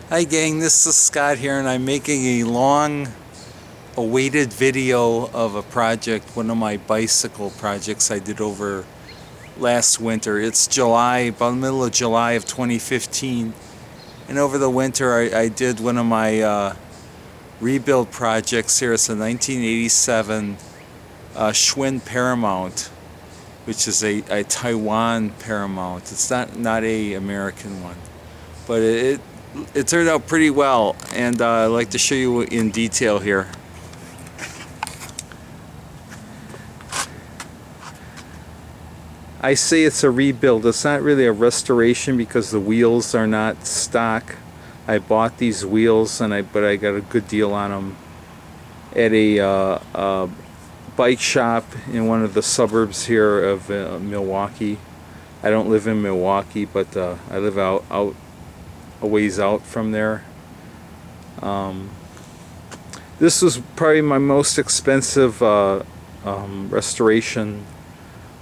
Hi gang, this is Scott here, and I'm making a long awaited video of a project, one of my bicycle projects I did over last winter. It's July, about the middle of July of 2015, and over the winter I did one of my rebuild projects here. It's a 1987 Schwinn Paramount, which is a Taiwan Paramount. It's not a American one, but it turned out pretty well, and I'd like to show you in detail here. I say it's a rebuild. It's not really a restoration because the wheels are not stock. I bought these wheels, but I got a good deal on them at a bike shop in one of the suburbs here of Milwaukee. I don't live in Milwaukee, but I live out a ways out from there. This was probably my most expensive restoration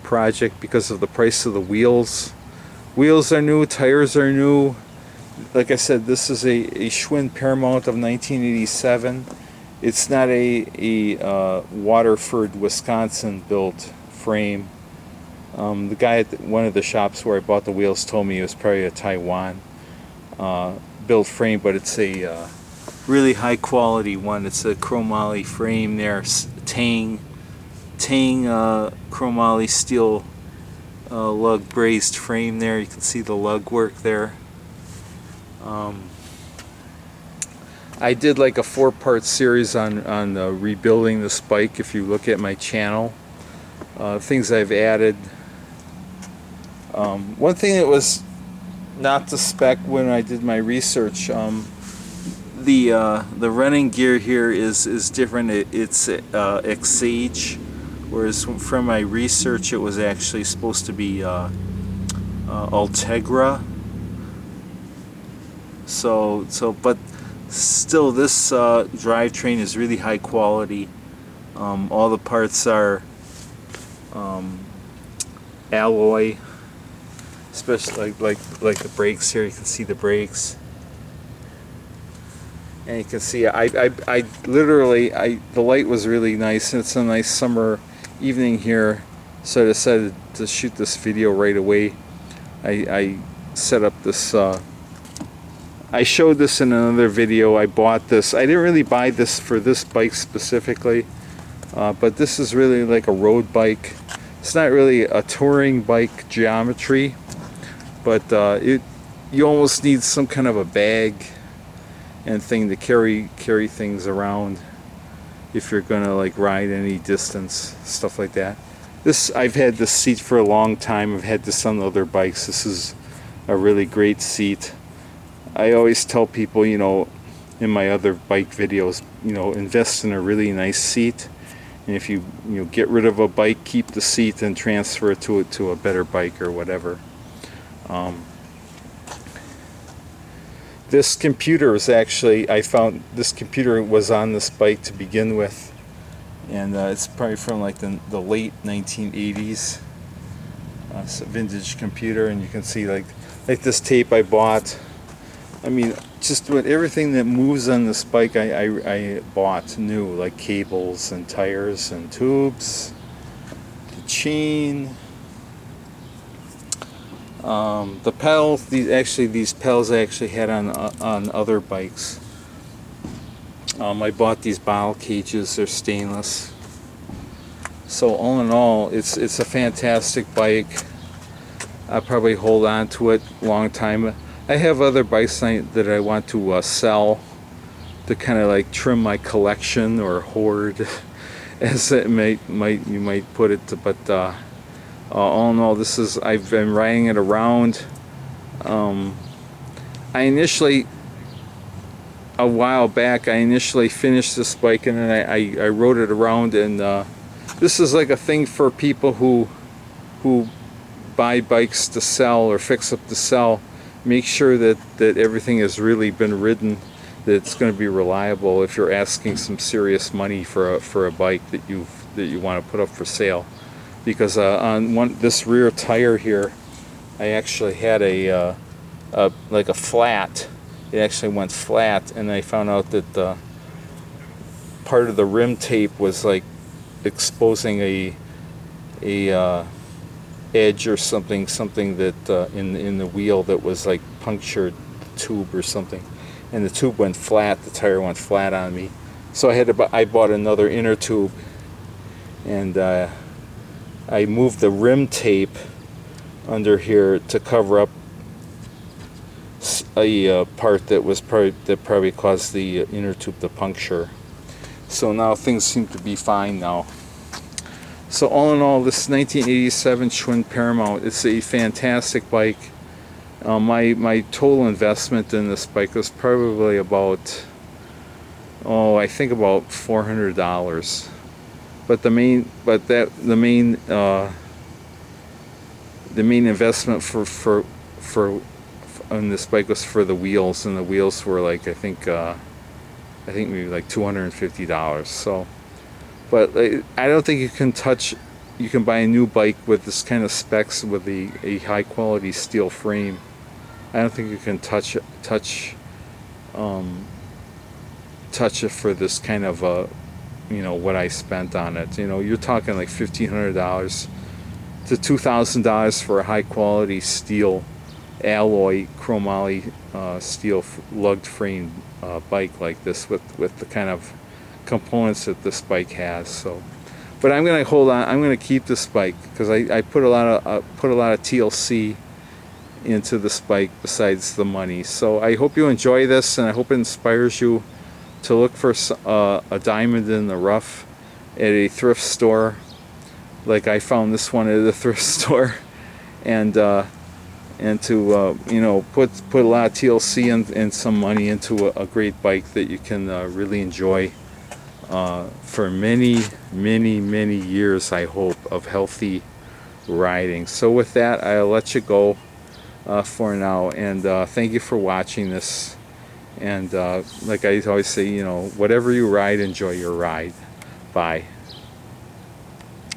project because of the price of the wheels. Wheels are new, tires are new. Like I said, this is a Schwinn Paramount of 1987. It's not a Waterford, Wisconsin built frame. The guy at one of the shops where I bought the wheels told me it was probably a Taiwan built frame, but it's a really high quality one. It's a chromoly frame there, Tang chromoly steel lug brazed frame there. You can see the lug work there. I did like a 4-part series on rebuilding this bike. If you look at my channel, things I've added. One thing that was not to spec when I did my research, the running gear here is different. It's Exage, whereas from my research it was actually supposed to be Ultegra. But still, this drivetrain is really high quality. All the parts are alloy. Especially like the brakes here, you can see the brakes, and you can see I literally the light was really nice, and it's a nice summer evening here, so I decided to shoot this video right away. I set up this. I showed this in another video. I bought this. I didn't really buy this for this bike specifically, but this is really like a road bike. It's not really a touring bike geometry. But you almost need some kind of a bag and thing to carry things around if you're gonna like ride any distance, stuff like that. I've had this seat for a long time. I've had this on other bikes. This is a really great seat. I always tell people, you know, in my other bike videos, you know, invest in a really nice seat. And if you get rid of a bike, keep the seat and transfer it to a better bike or whatever. This computer is actually, I found this computer was on this bike to begin with, and it's probably from like the late 1980s. It's a vintage computer, and you can see like this tape I bought. I mean, just with everything that moves on this bike, I bought new, like cables and tires and tubes, the chain. The pedals, these pedals I actually had on other bikes. I bought these bottle cages. They're stainless. So all in all, it's a fantastic bike. I'll probably hold on to it a long time. I have other bikes that I want to sell to kind of like trim my collection or hoard, as it you might put it. But all in all, I've been riding it around. I initially, a while back, I initially finished this bike, and then I rode it around, and this is like a thing for people who buy bikes to sell or fix up to sell. Make sure that everything has really been ridden, that it's going to be reliable if you're asking some serious money for a bike that you want to put up for sale. Because on this rear tire here, I actually had like a flat it actually went flat, and I found out that the part of the rim tape was like exposing a edge or something that in the wheel that was like punctured the tube or something, and the tube went flat. The tire went flat on me, so I bought another inner tube, and I moved the rim tape under here to cover up a part that probably caused the inner tube to puncture. So now things seem to be fine now. So all in all, this 1987 Schwinn Paramount, it's a fantastic bike. My total investment in this bike was probably about, I think about $400. But the main investment for on this bike was for the wheels, and the wheels were like I think maybe like $250. So, but I don't think you can buy a new bike with this kind of specs with a high quality steel frame. I don't think you can touch it for this kind of what I spent on it. You're talking like $1,500 to $2,000 for a high quality steel alloy chromoly steel lugged frame bike like this with the kind of components that this bike has. So, but I'm gonna hold on. I'm gonna keep this bike because I put a lot of TLC into this bike besides the money. So I hope you enjoy this, and I hope it inspires you to look for a diamond in the rough at a thrift store, like I found this one at a thrift store, and to put a lot of TLC and some money into a great bike that you can really enjoy for many years, I hope, of healthy riding. So with that, I'll let you go for now, and thank you for watching this. And like I always say, whatever you ride, enjoy your ride. Bye.